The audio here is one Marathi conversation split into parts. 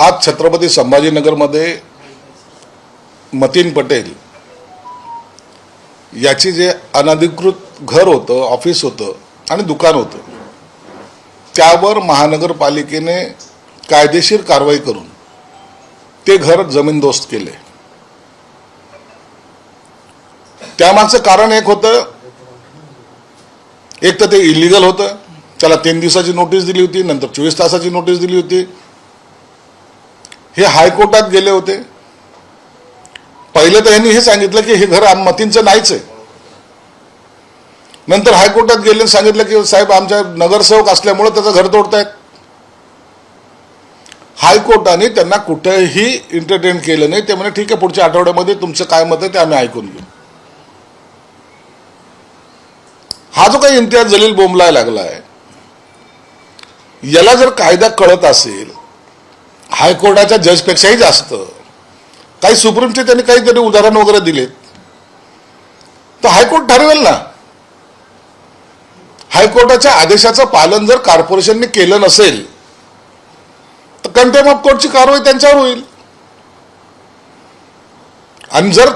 आज छत्रपती संभाजीनगरमध्ये मतीन पटेल याची जे अनधिकृत घर होतं, ऑफिस होतं आणि दुकान होतं, त्यावर महानगरपालिकेने कायदेशीर कारवाई करून ते घर जमीनदोस्त केले. त्यामागचं कारण एक होतं, एक तर ते इलिगल होतं, त्याला 3 दिवसाची नोटीस दिली होती, नंतर 24 तासाची नोटीस दिली होती. हे हायकोर्टात गेले होते. पहिले तर यांनी हे सांगितलं की हे घर मतींचं नाहीच आहे. नंतर हायकोर्टात गेले आणि सांगितलं की साहेब आमच्या नगरसेवक असल्यामुळे त्याचं घर तोडतायत. हायकोर्टाने त्यांना कुठेही एंटरटेन केलं नाही. ते म्हणे ठीक आहे, पुढच्या आठवड्यामध्ये तुमचं काय मत आहे ते आम्ही ऐकून घेऊ. हा जो काही इम्तियाज जलील बोंबलायला लागला आहे, याला जर कायदा कळत असेल, हायकोर्टाच्या जजपेक्षाही जास्त, काही सुप्रीमचे त्यांनी काहीतरी उदाहरण वगैरे दिलेत, तर हायकोर्ट ठरवेल ना. हायकोर्टाच्या आदेशाचं पालन जर कॉर्पोरेशनने केलं नसेल तर कंटेम्प्ट ऑफ कोर्टची कारवाई त्यांच्यावर होईल. आणि जर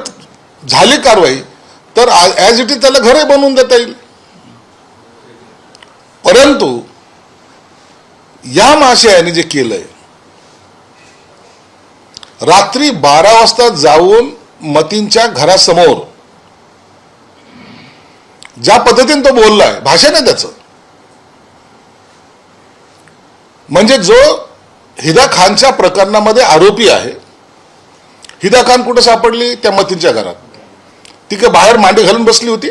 झाली कारवाई तर ॲज इट इज त्याला घरही बनवून देता येईल. परंतु या महाशयाने जे केलंय, रात्री 12 वाजता जाऊन मतींच्या घरासमोर ज्या पद्धतीने तो बोललाय, भाषण आहे त्याचं, म्हणजे जो हिदा खानच्या प्रकरणामध्ये आरोपी आहे, हिदा खान कुठं सापडली? त्या मतींच्या घरात. ती का बाहेर मांडी घालून बसली होती?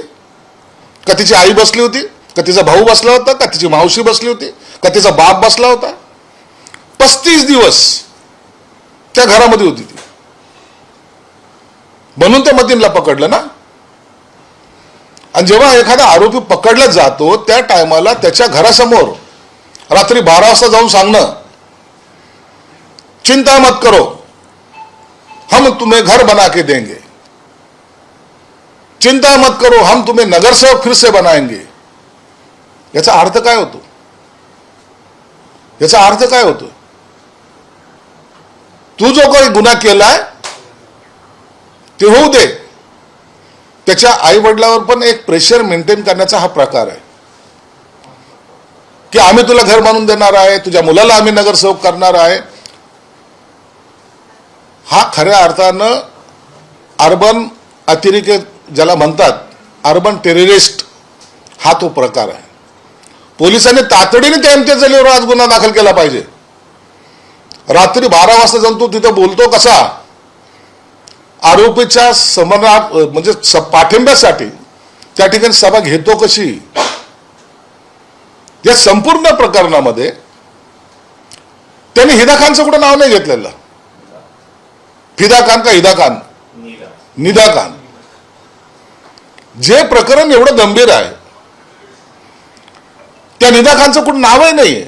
का तिची आई बसली होती? का तिचा भाऊ बसला होता? का तिची मावशी बसली होती? का तिचा बाप बसला होता? 35 दिवस त्या घरामध्ये होती ती. म्हणून त्या मतीनला पकडलं ना. आणि जेव्हा एखादा आरोपी पकडला जातो त्या टायमाला त्याच्या घरासमोर रात्री 12 वाजता जाऊन सांगणं, चिंता मत करो, हम तुम्हें घर बना के देंगे, चिंता मत करो, हम तुम्हें नगरसेवक फिर से बनाएंगे. याचा अर्थ काय होतो? याचा अर्थ काय होतो? तू जो काही गुन्हा केलाय ते होऊ दे. त्याच्या आई वडिलांवर पण एक प्रेशर मेंटेन करण्याचा हा प्रकार आहे की आम्ही तुला घर बांधून देणार आहे, तुझ्या मुलाला आम्ही नगरसेवक करणार आहे. हा खऱ्या अर्थानं अर्बन अतिरेकी ज्याला म्हणतात, अर्बन टेररिस्ट, हा तो प्रकार आहे. पोलिसांनी तातडीने त्या इम्तियाज जलीलवर आज गुन्हा दाखल केला पाहिजे. रात्री 12 वाजता जाऊन तो तिथं बोलतो कसा, आरोपीच्या समरनाथ म्हणजे पाठिंब्यासाठी त्या ठिकाणी सभा घेतो कशी, या संपूर्ण प्रकरणामध्ये त्यांनी हिदा खानचं कुठं नाव नाही घेतलेलं. फिदा खान का हिदा खान? निदा खान. जे प्रकरण एवढं गंभीर आहे त्या निदा खानचं कुठं नावही नाहीये.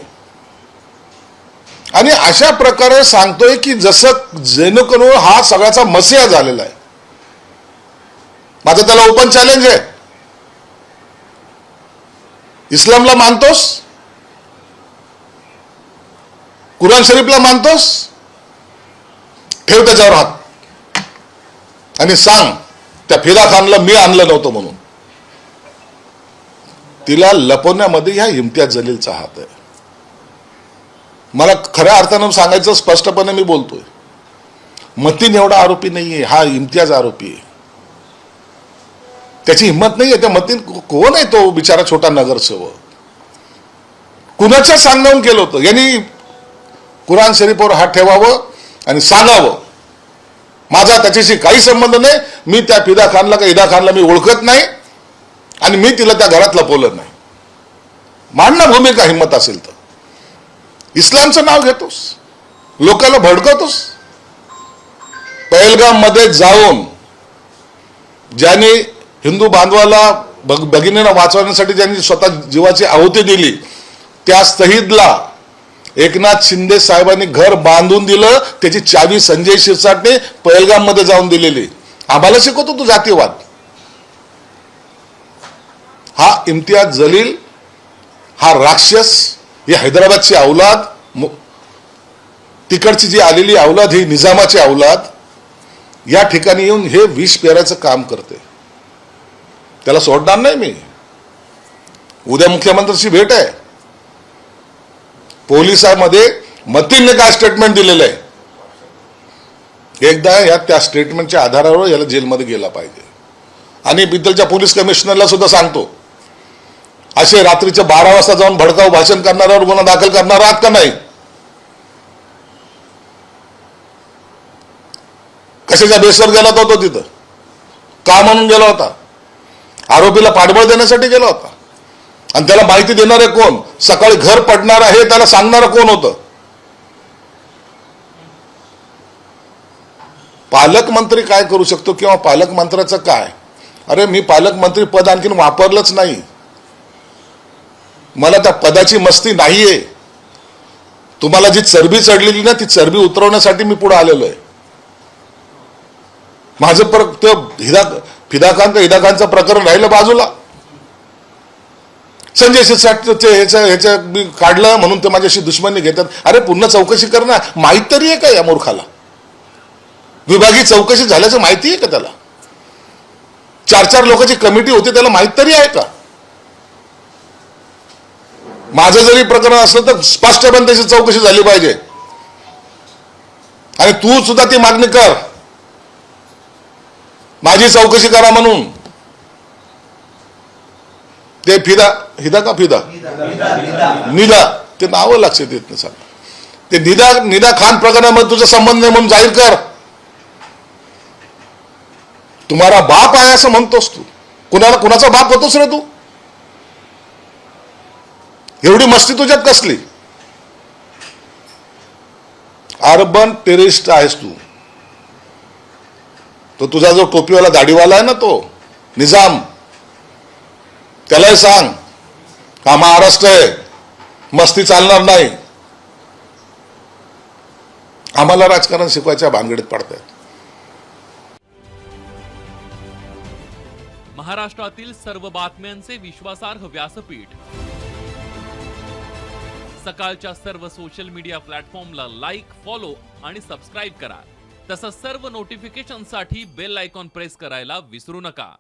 आणि अशा प्रकारे सांगतोय की जसं जेणेकरून हा सगळ्याचा मसिहा झालेला आहे. माझं त्याला ओपन चॅलेंज आहे. इस्लामला मानतोस? कुराण शरीफला मानतोस? ठेव त्याच्यावर हात आणि सांग त्या फिदा खानला मी आणलं नव्हतं म्हणून. तिला लपवण्यामध्ये ह्या इम्तियाज जलीलचा हात आहे. मला खऱ्या अर्थानं सांगायचं, स्पष्टपणे मी बोलतोय, मतीन एवढा आरोपी नाहीये, हा इम्तियाज आरोपी आहे. त्याची हिंमत नाहीये. त्या मतीन कोण आहे? तो बिचारा छोटा नगरसेवक. कुणाच्या सांगण्याहून केलं होतं? यांनी कुराण शरीफवर हात ठेवावं आणि सांगावं, माझा त्याच्याशी काही संबंध नाही, मी त्या फिदा खानला का हिदा खानला मी ओळखत नाही आणि मी तिला त्या घरात लपवलं नाही. मांडणं भूमिका हिंमत असेल तर. इस्लामचं नाव घेतोस, लोकांना भडकवतोस. पहलगाम मध्ये जाऊन ज्यांनी हिंदू बांधवाला भगिनीला वाचवण्यासाठी ज्यांनी स्वतः जीवाची आहुती दिली, त्या शहीदला एकनाथ शिंदे साहेबांनी घर बांधून दिलं. त्याची चावी संजय शिरसाटने पहलगाम मध्ये जाऊन दिलेली. आम्हाला शिकवतो तू जातीयवाद. हा इम्तियाज जलील, हा राक्षस, ही हैदराबादची औलाद, तिकडची जी आलेली अवलाद ही निजामाची अवलाद या ठिकाणी येऊन हे विष पेरायचं काम करते. त्याला सोडणार नाही मी. उद्या मुख्यमंत्र्यांची भेट आहे. पोलिसांमध्ये मतीनने काय स्टेटमेंट दिलेलं आहे, एकदा या त्या स्टेटमेंटच्या आधारावर याला जेलमध्ये गेला पाहिजे. आणि बिद्दलच्या पोलीस कमिशनरला सुद्धा सांगतो, असे रात्रीच्या 12 वाजता जाऊन भडकाऊ भाषण करणाऱ्यावर गुन्हा दाखल करणार आहात का नाही? कशाच्या बेसवर गेला होता तो तिथं? का म्हणून गेला होता? आरोपीला पाठबळ देण्यासाठी गेला होता. आणि त्याला माहिती देणारे कोण? सकाळी घर पडणार आहे त्याला सांगणारं कोण होतं? पालकमंत्री काय करू शकतो किंवा पालकमंत्र्याचं काय? अरे मी पालकमंत्री पद आणखीन वापरलंच नाही. मला त्या पदाची मस्ती नाहीये. तुम्हाला जी चरबी चढलेली ना ती चरबी उतरवण्यासाठी मी पुढे आलेलो आहे. माझं फिदा खानचं प्रकरण राहिलं बाजूला. संजय ह्याच्या मी काढलं म्हणून ते माझ्याशी दुश्मनी घेतात. अरे पुन्हा चौकशी कर ना. माहित तरी आहे का या मूर्खाला? विभागीय चौकशी झाल्याचं माहिती आहे का त्याला? 4 लोकांची कमिटी होती, त्याला माहित तरी आहे का? माझं जरी प्रकरण असलं तर स्पष्टपणे त्याची चौकशी झाली पाहिजे. आणि तू सुद्धा ती मागणी कर, माझी चौकशी करा म्हणून. ते निदा ते नावं लक्षात येत नाही. ते निदा खान प्रकरणामध्ये तुझा संबंध नाही म्हणून जाहीर कर. तुम्हारा बाप आहे असं म्हणतोस तू. कुणाचा बाप होतोस रे तू? एवढी मस्ती तुझ्यात कसली? अर्बन टेररिस्ट आहेस तू. तो तुझा जो टोपीवाला दाढीवाला आहे ना तो निजाम, त्यालाही सांग हा महाराष्ट्र आहे, मस्ती चालणार नाही. आम्हाला राजकारण शिकवायच्या भानगडीत पडतायत. महाराष्ट्रातील सर्व बातम्यांचे विश्वासार्ह व्यासपीठ सकाळच्या सर्व सोशल मीडिया प्लॅटफॉर्मला लाईक, फॉलो आणि सबस्क्राईब करा. तसंच सर्व नोटिफिकेशनसाठी बेल आयकॉन प्रेस करायला विसरू नका.